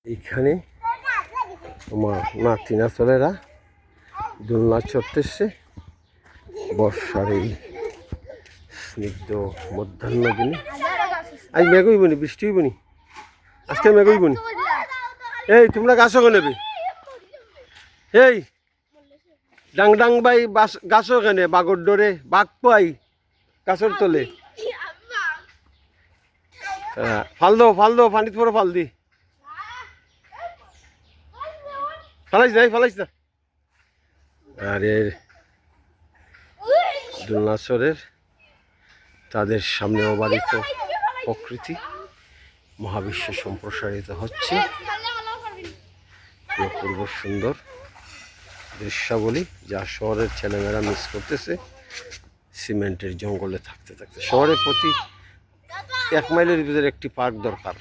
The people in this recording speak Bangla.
এইখানে আমার নাতি নাতলেরা দোলনা চড়তেছে বর্ষার এই স্নিগ্ধ মধ্যাহ্ন দিনে। আজ মেঘ হইব নি, বৃষ্টি হইব নি, আজকে মেঘ হইব নি। এই তোমরা গাছ নেবে, এই ডাং ডাং বাই গাছ কেনে বাগর ডরে বাঘ পাই গাছের তলে। ফাল দো পানিত পরে ফাল দি, ফালাইস না। আরে দোলনাচরের তাদের সামনে অবারিত প্রকৃতি মহাবিশ্বে সম্প্রসারিত হচ্ছে। অপূর্ব সুন্দর দৃশ্যাবলী যা শহরের ছেলেমেয়েরা মিস করতেছে সিমেন্টের জঙ্গলে থাকতে থাকতে। শহরে প্রতি 1 মাইলের ভিতরে একটি পার্ক দরকার।